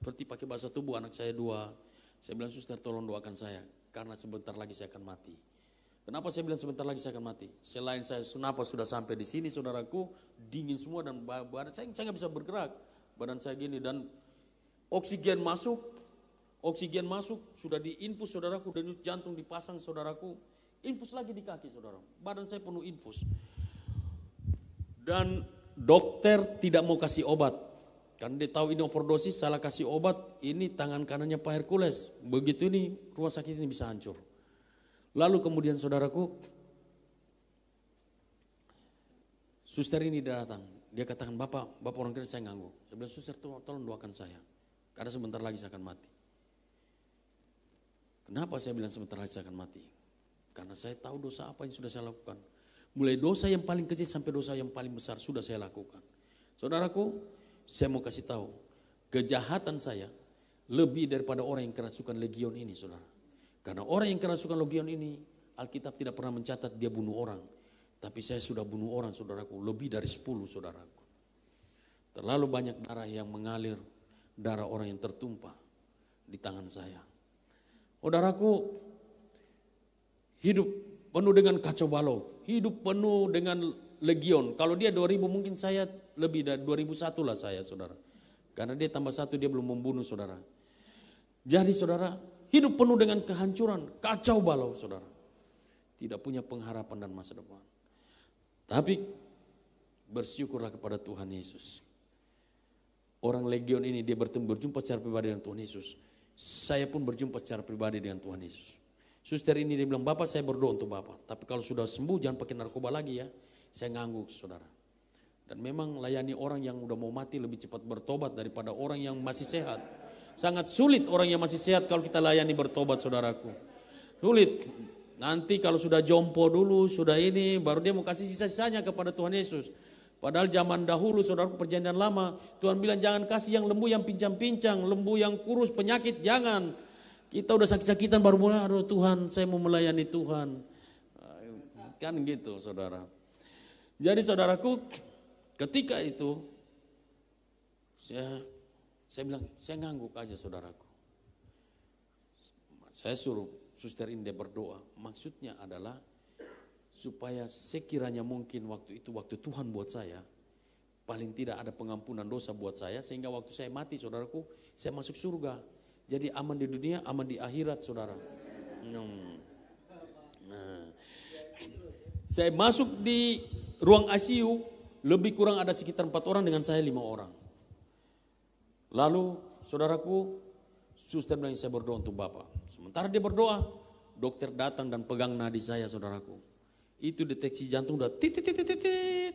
seperti pakai bahasa tubuh, anak saya 2. Saya bilang, suster tolong doakan saya, karena sebentar lagi saya akan mati. Kenapa saya bilang sebentar lagi saya akan mati? Selain saya kenapa sudah sampai di sini saudaraku, dingin semua dan badan saya nggak bisa bergerak. Badan saya gini dan oksigen masuk, sudah diinfus saudaraku, denyut jantung dipasang saudaraku, infus lagi di kaki saudara. Badan saya penuh infus. Dan dokter tidak mau kasih obat. Karena dia tahu ini overdosis, salah kasih obat, ini tangan kanannya Pak Hercules. Begitu ini rumah sakit ini bisa hancur. Lalu kemudian saudaraku, suster ini dia datang. Dia katakan, Bapak orang kira saya nganggu. Saya bilang, suster tolong doakan saya. Karena sebentar lagi saya akan mati. Kenapa saya bilang sebentar lagi saya akan mati? Karena saya tahu dosa apa yang sudah saya lakukan. Mulai dosa yang paling kecil sampai dosa yang paling besar sudah saya lakukan. Saudaraku, saya mau kasih tahu, kejahatan saya lebih daripada orang yang kerasukan legion ini, saudara. Karena orang yang kerasukan legion ini, Alkitab tidak pernah mencatat dia bunuh orang. Tapi saya sudah bunuh orang, saudaraku, lebih dari 10, saudaraku. Terlalu banyak darah yang mengalir, darah orang yang tertumpah di tangan saya. Saudaraku, hidup penuh dengan kacau balau, hidup penuh dengan legion. Kalau dia 2000 mungkin saya lebih dari 2001 lah saya, saudara. Karena dia tambah 1 dia belum membunuh, saudara. Jadi saudara, hidup penuh dengan kehancuran, kacau balau, saudara. Tidak punya pengharapan dan masa depan. Tapi bersyukurlah kepada Tuhan Yesus. Orang legion ini dia berjumpa secara pribadi dengan Tuhan Yesus. Saya pun berjumpa secara pribadi dengan Tuhan Yesus. Suster ini dia bilang, Bapak saya berdoa untuk Bapak. Tapi kalau sudah sembuh jangan pakai narkoba lagi ya. Saya ngangguk, saudara. Dan memang layani orang yang udah mau mati lebih cepat bertobat daripada orang yang masih sehat. Sangat sulit orang yang masih sehat kalau kita layani bertobat, saudaraku. Sulit. Nanti kalau sudah jompo dulu, sudah ini, baru dia mau kasih sisa-sisanya kepada Tuhan Yesus. Padahal zaman dahulu, saudaraku, perjanjian lama, Tuhan bilang jangan kasih yang lembu yang pincang-pincang, lembu yang kurus, penyakit, jangan. Kita udah sakit-sakitan baru mulai, aduh Tuhan, saya mau melayani Tuhan. Kan gitu, saudara. Jadi saudaraku, ketika itu saya bilang, saya ngangguk aja saudaraku. Saya suruh suster ini dia berdoa. Maksudnya adalah supaya sekiranya mungkin waktu itu, waktu Tuhan buat saya, paling tidak ada pengampunan dosa buat saya. Sehingga waktu saya mati saudaraku, saya masuk surga. Jadi aman di dunia, aman di akhirat saudara. Nah, saya masuk di ruang ICU, lebih kurang ada sekitar 4 orang dengan saya 5 orang. Lalu saudaraku, suster bilang saya berdoa untuk Bapak. Sementara dia berdoa, dokter datang dan pegang nadi saya saudaraku. Itu deteksi jantung udah titit,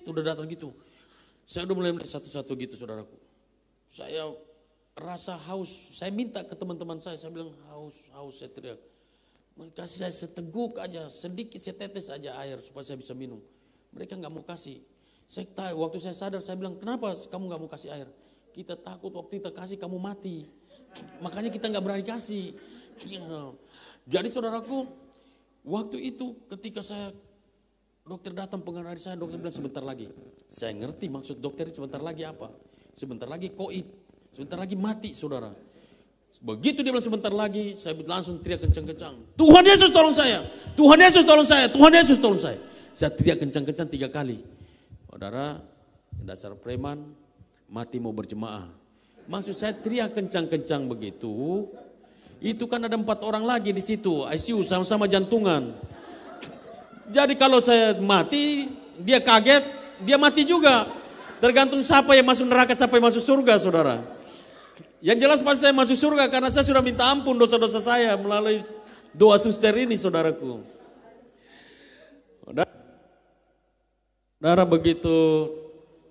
udah datang gitu. Saya udah mulai satu-satu gitu saudaraku. Saya rasa haus, saya minta ke teman-teman saya bilang haus, saya teriak. Kasih saya seteguk aja, sedikit setetes aja air supaya saya bisa minum. Mereka nggak mau kasih. Saya tahu, waktu saya sadar saya bilang, kenapa kamu nggak mau kasih air? Kita takut waktu kita kasih kamu mati. Makanya kita nggak berani kasih. Jadi saudaraku, waktu itu ketika dokter datang pegang nadi saya, dokter bilang sebentar lagi. Saya ngerti maksud dokter sebentar lagi apa? Sebentar lagi koit, sebentar lagi mati saudara. Begitu dia bilang sebentar lagi, saya langsung teriak kencang-kencang. Tuhan Yesus tolong saya, Tuhan Yesus tolong saya, Tuhan Yesus tolong saya. Saya teriak kencang-kencang 3 kali. Saudara, dasar preman, mati mau berjemaah. Maksud saya teriak kencang-kencang begitu. Itu kan ada 4 orang lagi di situ, ICU sama-sama jantungan. Jadi kalau saya mati, dia kaget, dia mati juga. Tergantung siapa yang masuk neraka, siapa yang masuk surga, saudara. Yang jelas pasti saya masuk surga karena saya sudah minta ampun dosa-dosa saya melalui doa suster ini, saudaraku. Saudara, begitu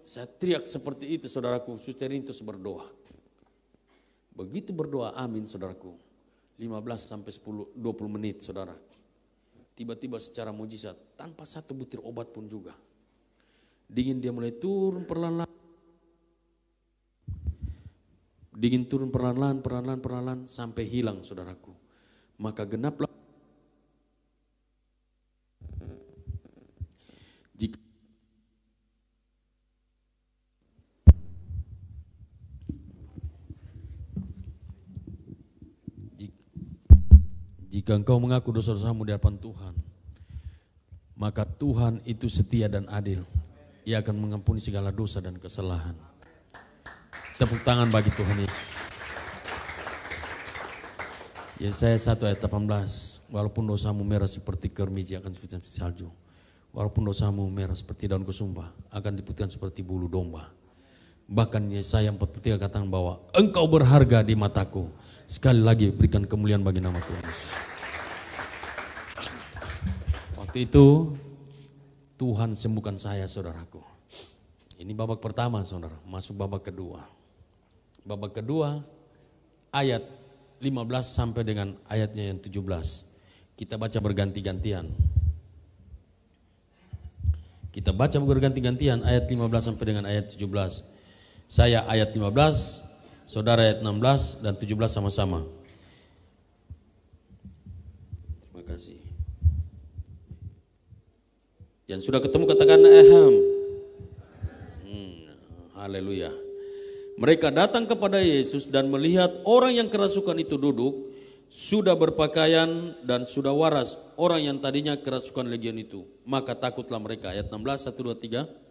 saya teriak seperti itu, saudaraku, suster ini terus berdoa. Begitu berdoa, amin, saudaraku. 15 sampai 20 menit, saudara. Tiba-tiba secara mujizat, tanpa satu butir obat pun juga. Dingin dia mulai turun perlahan-lahan. Dingin turun perlahan-lahan sampai hilang, saudaraku. Maka genaplah. Jika jika engkau mengaku dosa-dosamu di hadapan Tuhan, maka Tuhan itu setia dan adil. Ia akan mengampuni segala dosa dan kesalahan. Tepuk tangan bagi Tuhan Yesus. Yesaya 1 ayat 18, walaupun dosamu merah seperti kermiji akan seperti salju. Walaupun dosamu merah seperti daun kesumba akan diputihkan seperti bulu domba. Bahkan Yesaya 43 katakan bahwa engkau berharga di mataku. Sekali lagi berikan kemuliaan bagi nama Tuhan Yesus. Waktu itu Tuhan sembuhkan saya, saudaraku. Ini babak pertama, saudara. Masuk babak kedua. Babak kedua ayat 15 sampai dengan ayatnya yang 17. Kita baca berganti-gantian. Kita baca berganti-gantian ayat 15 sampai dengan ayat 17. Saya ayat 15, saudara ayat 16 dan 17 sama-sama. Terima kasih. Yang sudah ketemu katakan aham. Haleluya. Mereka datang kepada Yesus dan melihat orang yang kerasukan itu duduk, sudah berpakaian dan sudah waras, orang yang tadinya kerasukan legion itu. Maka takutlah mereka. Ayat 16, 1, 2, 3.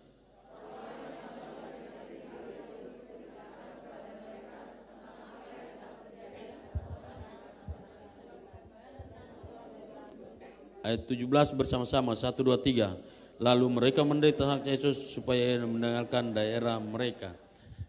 Ayat 17 bersama-sama, 1, 2, 3. Lalu mereka mendesak Yesus supaya meninggalkan daerah mereka.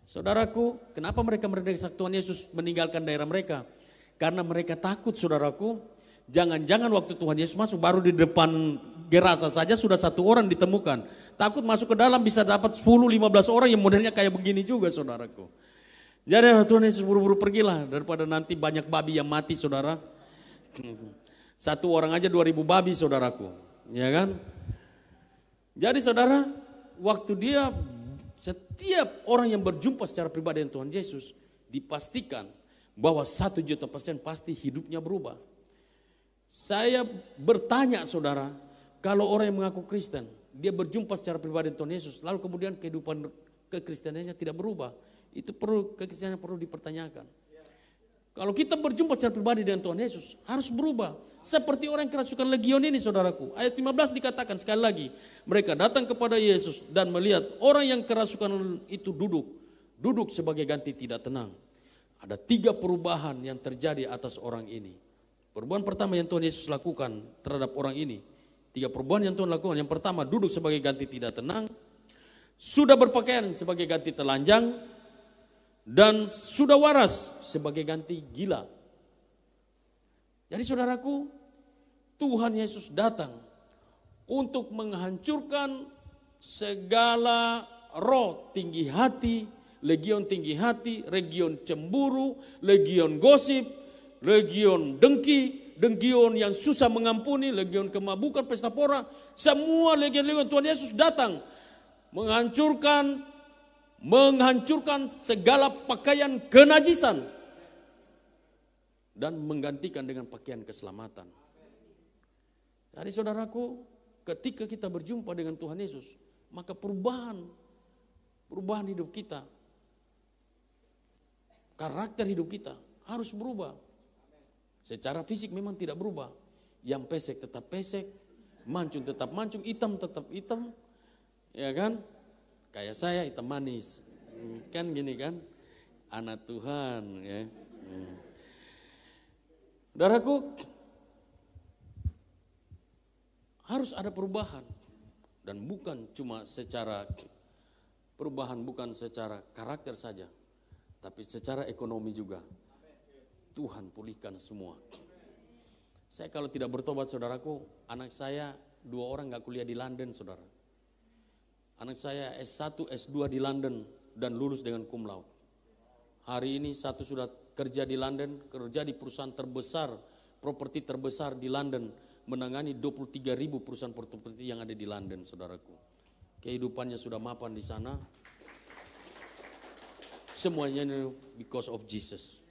Saudaraku, kenapa mereka mendesak Tuhan Yesus meninggalkan daerah mereka? Karena mereka takut, saudaraku. Jangan-jangan waktu Tuhan Yesus masuk baru di depan Gerasa saja sudah 1 orang ditemukan. Takut masuk ke dalam bisa dapat 10-15 orang yang modelnya kayak begini juga, saudaraku. Jadi Tuhan Yesus buru-buru pergilah daripada nanti banyak babi yang mati, saudara. 1 orang aja 2.000 babi, saudaraku. Ya kan? Jadi saudara, waktu dia setiap orang yang berjumpa secara pribadi dengan Tuhan Yesus dipastikan bahwa 1.000.000% pasti hidupnya berubah. Saya bertanya, saudara, kalau orang yang mengaku Kristen, dia berjumpa secara pribadi dengan Tuhan Yesus, lalu kemudian kehidupan kekristenannya tidak berubah, itu kekristenannya perlu dipertanyakan. Kalau kita berjumpa secara pribadi dengan Tuhan Yesus, harus berubah. Seperti orang yang kerasukan legion ini, saudaraku. Ayat 15 dikatakan sekali lagi. Mereka datang kepada Yesus dan melihat orang yang kerasukan itu duduk sebagai ganti tidak tenang. Ada 3 perubahan yang terjadi atas orang ini. Perubahan pertama yang Tuhan Yesus lakukan terhadap orang ini. 3 perubahan yang Tuhan lakukan. Yang pertama, duduk sebagai ganti tidak tenang. Sudah berpakaian sebagai ganti telanjang. Dan sudah waras sebagai ganti gila. Jadi saudaraku, Tuhan Yesus datang untuk menghancurkan segala roh tinggi hati, legion tinggi hati, legion cemburu, legion gosip, legion dengki, legion yang susah mengampuni, legion kemabukan, pesta pora. Semua legion-legion Tuhan Yesus datang menghancurkan segala pakaian kenajisan dan menggantikan dengan pakaian keselamatan. Jadi saudaraku, ketika kita berjumpa dengan Tuhan Yesus, maka perubahan hidup kita, karakter hidup kita harus berubah. Secara fisik memang tidak berubah. Yang pesek tetap pesek, mancung tetap mancung, hitam tetap hitam, ya kan? Kayak saya hitam manis, kan gini kan, anak Tuhan ya. Saudaraku, harus ada perubahan dan bukan cuma secara perubahan, bukan secara karakter saja, tapi secara ekonomi juga. Tuhan pulihkan semua. Saya kalau tidak bertobat, saudaraku, anak saya 2 orang gak kuliah di London, saudara. Anak saya S1, S2 di London dan lulus dengan cum laude. Hari ini satu sudah kerja di London, kerja di perusahaan terbesar, properti terbesar di London, menangani 23.000 perusahaan properti yang ada di London, saudaraku. Kehidupannya sudah mapan di sana. Semuanya ini because of Jesus.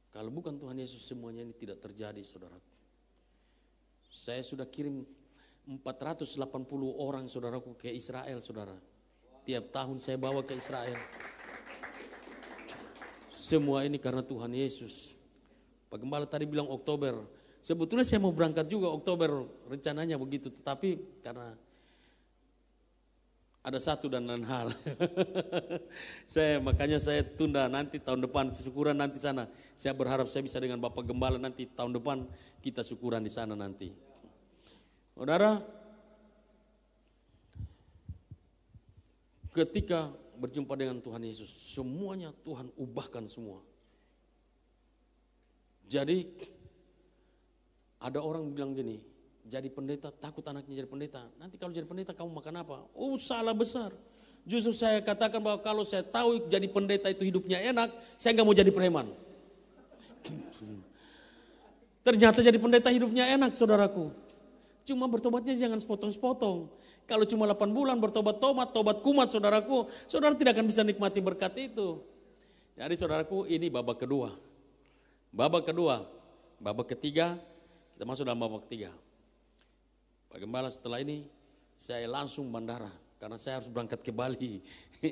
Kalau bukan Tuhan Yesus, semuanya ini tidak terjadi, saudaraku. Saya sudah kirim 480 orang, saudaraku, ke Israel, saudara. Tiap tahun saya bawa ke Israel. Semua ini karena Tuhan Yesus. Pak Gembala tadi bilang Oktober, Sebetulnya saya mau berangkat juga Oktober, rencananya begitu. Tetapi karena ada satu dan lain hal. Makanya saya tunda nanti tahun depan, syukuran nanti sana. Saya berharap saya bisa dengan Bapak Gembala nanti tahun depan kita syukuran di sana nanti. Saudara, ketika berjumpa dengan Tuhan Yesus, semuanya Tuhan ubahkan semua. Jadi ada orang bilang gini, jadi pendeta, takut anaknya jadi pendeta. Nanti kalau jadi pendeta kamu makan apa? Oh, salah besar. Justru saya katakan bahwa kalau saya tahu jadi pendeta itu hidupnya enak, saya nggak mau jadi preman. Ternyata jadi pendeta hidupnya enak, saudaraku. Cuma bertobatnya jangan sepotong-sepotong. Kalau cuma 8 bulan tobat kumat, saudaraku, saudara tidak akan bisa nikmati berkat itu. Jadi saudaraku, ini babak kedua. Babak ketiga, kita masuk dalam babak ketiga. Pak Gembala, setelah ini saya langsung bandara karena saya harus berangkat ke Bali.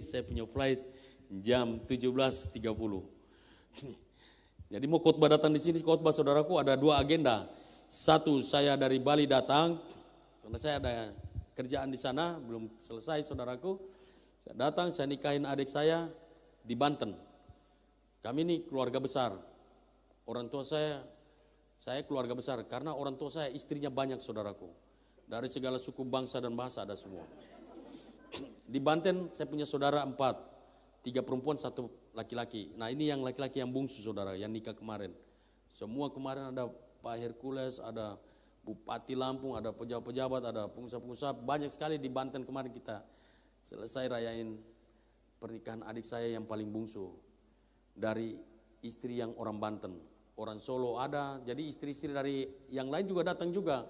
Saya punya flight jam 17.30. Jadi mau khotbah datang di sini, khotbah saudaraku ada 2 agenda. Satu, saya dari Bali datang karena saya ada kerjaan di sana belum selesai, saudaraku. Saya datang, saya nikahin adik saya di Banten. Kami ini keluarga besar. Orang tua saya keluarga besar karena orang tua saya istrinya banyak, saudaraku. Dari segala suku, bangsa dan bahasa ada semua. Di Banten saya punya saudara 4, 3 perempuan 1 laki-laki. Nah ini yang laki-laki yang bungsu, saudara, yang nikah kemarin. Semua kemarin ada Pak Hercules, ada Bupati Lampung, ada pejabat-pejabat, ada pengusaha-pengusaha. Banyak sekali di Banten kemarin kita selesai rayain pernikahan adik saya yang paling bungsu. Dari istri yang orang Banten, orang Solo ada, jadi istri-istri dari yang lain juga datang juga.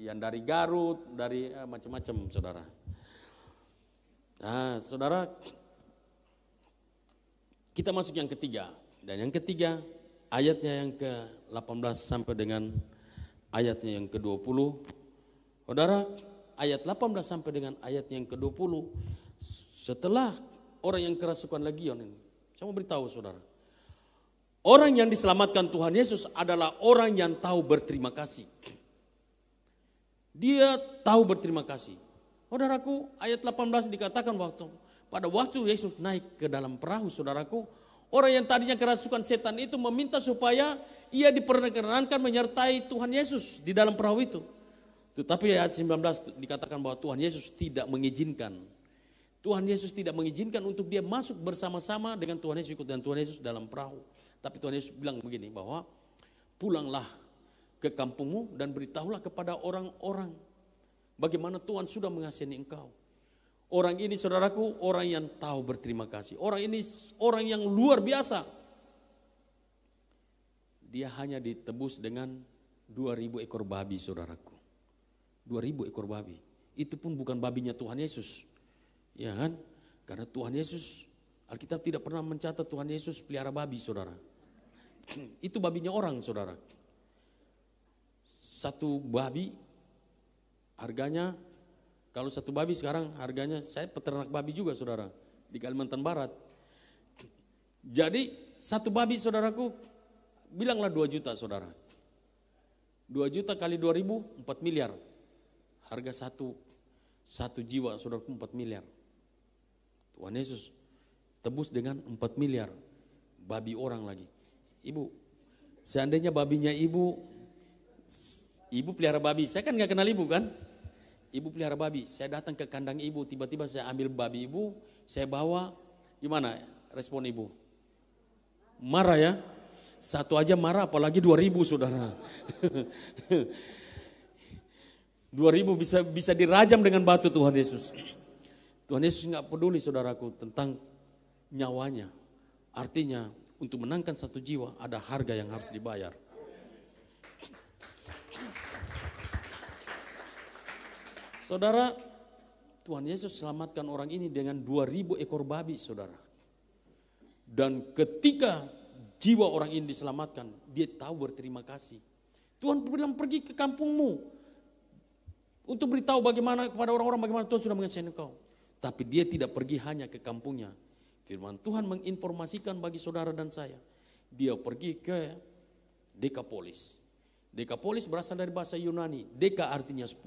Yang dari Garut, dari macam-macam, saudara. Nah, saudara, kita masuk yang ketiga. Dan yang ketiga, ayatnya yang ke-18 sampai dengan ayatnya yang ke-20. Saudara, ayat 18 sampai dengan ayatnya yang ke-20. Setelah orang yang kerasukan legion ini, saya mau beritahu saudara. Orang yang diselamatkan Tuhan Yesus adalah orang yang tahu berterima kasih. Dia tahu berterima kasih. Saudaraku, ayat 18 dikatakan pada waktu Yesus naik ke dalam perahu, saudaraku, orang yang tadinya kerasukan setan itu meminta supaya ia diperkenankan menyertai Tuhan Yesus di dalam perahu itu. Tetapi ayat 19 dikatakan bahwa Tuhan Yesus tidak mengizinkan. Tuhan Yesus tidak mengizinkan untuk dia masuk bersama-sama dengan Tuhan Yesus, ikut dengan Tuhan Yesus dalam perahu. Tapi Tuhan Yesus bilang begini, bahwa pulanglah ke kampungmu dan beritahulah kepada orang-orang bagaimana Tuhan sudah mengasihi engkau. Orang ini, saudaraku, orang yang tahu berterima kasih. Orang ini orang yang luar biasa. Dia hanya ditebus dengan 2.000 ekor babi, saudaraku. 2.000 ekor babi. Itu pun bukan babinya Tuhan Yesus. Ya kan? Karena Tuhan Yesus, Alkitab tidak pernah mencatat Tuhan Yesus pelihara babi, saudara. Itu babinya orang, saudara. Satu babi harganya, kalau satu babi sekarang harganya, saya peternak babi juga, saudara, di Kalimantan Barat. Jadi satu babi, saudaraku, bilanglah 2 juta, saudara. 2 juta kali 2.000, 4 miliar. Harga satu jiwa, saudaraku, 4 miliar. Tuhan Yesus tebus dengan 4 miliar babi orang lagi. Ibu, seandainya babinya ibu pelihara babi, saya kan gak kenal ibu kan. Ibu pelihara babi, saya datang ke kandang ibu, tiba-tiba saya ambil babi ibu, saya bawa, gimana respon ibu? Marah ya? Satu aja marah, apalagi 2.000, saudara. 2.000 bisa dirajam dengan batu Tuhan Yesus. Tuhan Yesus gak peduli, saudaraku, tentang nyawanya. Artinya untuk menangkan satu jiwa ada harga yang harus dibayar. Saudara, Tuhan Yesus selamatkan orang ini dengan 2.000 ekor babi, saudara. Dan ketika jiwa orang ini diselamatkan, dia tahu berterima kasih. Tuhan bilang pergi ke kampungmu untuk beritahu bagaimana kepada orang-orang bagaimana Tuhan sudah mengasihi engkau. Tapi dia tidak pergi hanya ke kampungnya. Firman Tuhan menginformasikan bagi saudara dan saya. Dia pergi ke Dekapolis. Dekapolis berasal dari bahasa Yunani. Deka artinya 10,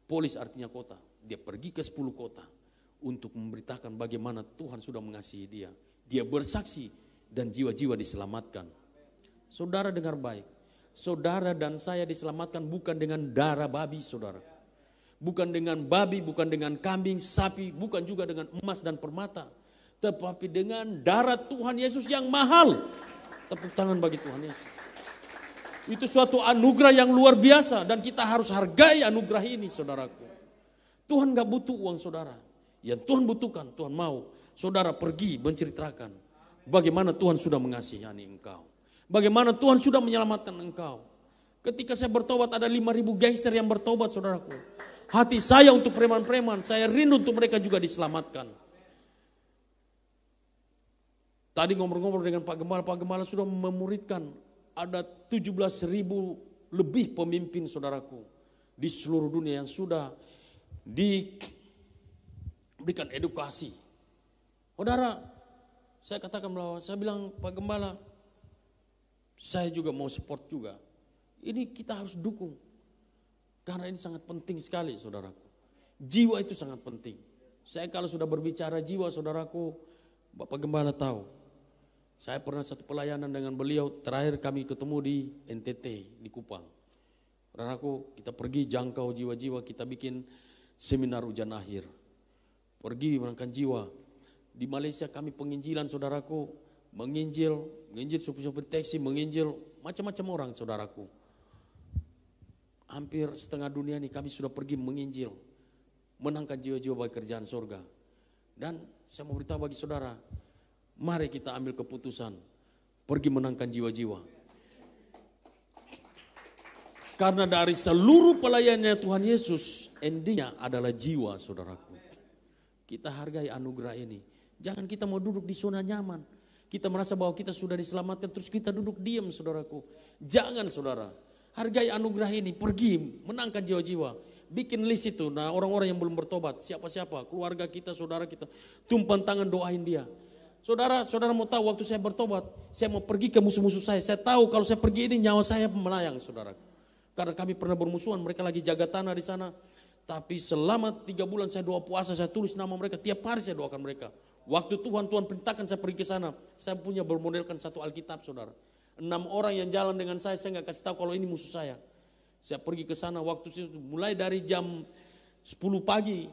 polis artinya kota. Dia pergi ke 10 kota untuk memberitakan bagaimana Tuhan sudah mengasihi dia. Dia bersaksi dan jiwa-jiwa diselamatkan. Saudara dengar baik. Saudara dan saya diselamatkan bukan dengan darah babi, saudara. Bukan dengan babi, bukan dengan kambing, sapi, bukan juga dengan emas dan permata. Tetapi dengan darah Tuhan Yesus yang mahal. Tepuk tangan bagi Tuhan Yesus. Itu suatu anugerah yang luar biasa dan kita harus hargai anugerah ini, saudaraku. Tuhan gak butuh uang saudara. Yang Tuhan butuhkan, Tuhan mau saudara pergi menceritakan bagaimana Tuhan sudah mengasihani engkau. Bagaimana Tuhan sudah menyelamatkan engkau. Ketika saya bertobat ada 5.000 gangster yang bertobat, saudaraku. Hati saya untuk preman-preman, saya rindu untuk mereka juga diselamatkan. Tadi ngobrol-ngobrol dengan Pak Gembala sudah memuridkan ada 17.000 lebih pemimpin, saudaraku, di seluruh dunia yang sudah diberikan edukasi. Saudara, saya katakan bahwa saya bilang Pak Gembala, saya juga mau support juga. Ini kita harus dukung. Karena ini sangat penting sekali, saudaraku. Jiwa itu sangat penting. Saya kalau sudah berbicara jiwa, saudaraku, Bapak Gembala tahu. Saya pernah satu pelayanan dengan beliau, terakhir kami ketemu di NTT, di Kupang. Saudaraku, kita pergi jangkau jiwa-jiwa, kita bikin seminar ujian akhir. Pergi menangkan jiwa. Di Malaysia kami penginjilan, saudaraku, menginjil supir-supir taksi, menginjil macam-macam orang, saudaraku. Hampir setengah dunia ini kami sudah pergi menginjil, menangkan jiwa-jiwa bagi kerjaan surga. Dan saya mau beritahu bagi saudara, mari kita ambil keputusan, pergi menangkan jiwa-jiwa. Karena dari seluruh pelayanannya Tuhan Yesus, endingnya adalah jiwa, saudaraku. Kita hargai anugerah ini. Jangan kita mau duduk di zona nyaman. Kita merasa bahwa kita sudah diselamatkan, terus kita duduk diam, saudaraku. Jangan, saudara. Hargai anugerah ini, pergi menangkan jiwa-jiwa. Bikin list itu, nah orang-orang yang belum bertobat, siapa-siapa, keluarga kita, saudara kita, tumpang tangan doain dia. Saudara mau tahu waktu saya bertobat, saya mau pergi ke musuh-musuh saya. Saya tahu kalau saya pergi ini nyawa saya melayang, saudara. Karena kami pernah bermusuhan, mereka lagi jaga tanah di sana. Tapi selama 3 bulan saya doa puasa, saya tulis nama mereka, tiap hari saya doakan mereka. Waktu Tuhan perintahkan saya pergi ke sana, saya punya bermodelkan satu Alkitab, saudara. 6 orang yang jalan dengan saya nggak kasih tahu kalau ini musuh saya. Saya pergi ke sana waktu itu mulai dari jam 10 pagi.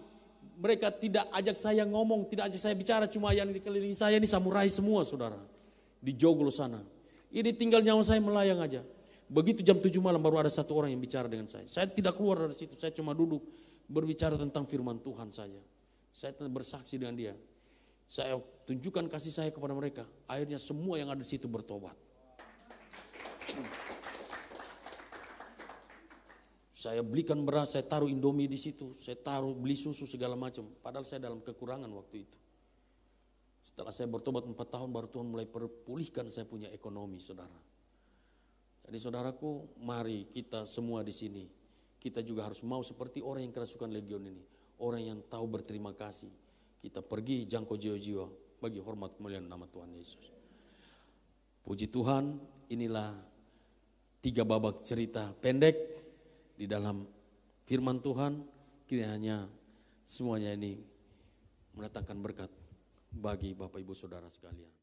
Mereka tidak ajak saya ngomong, tidak ajak saya bicara, cuma yang dikelilingi saya ini samurai semua, saudara. Di Joglo sana. Ini tinggal nyawa saya melayang aja. Begitu jam 7 malam baru ada satu orang yang bicara dengan saya. Saya tidak keluar dari situ, saya cuma duduk berbicara tentang firman Tuhan saja. Saya tetap bersaksi dengan dia. Saya tunjukkan kasih saya kepada mereka. Akhirnya semua yang ada di situ bertobat. Saya belikan beras, saya taruh Indomie di situ, saya beli susu segala macam. Padahal saya dalam kekurangan waktu itu. Setelah saya bertobat 4 tahun baru Tuhan mulai pulihkan saya punya ekonomi, saudara. Jadi saudaraku, mari kita semua di sini, kita juga harus mau seperti orang yang kerasukan legion ini. Orang yang tahu berterima kasih. Kita pergi jangkau jiwa-jiwa bagi hormat kemuliaan nama Tuhan Yesus. Puji Tuhan, inilah 3 babak cerita pendek di dalam firman Tuhan. Kiranya semuanya ini mendatangkan berkat bagi Bapak Ibu Saudara sekalian.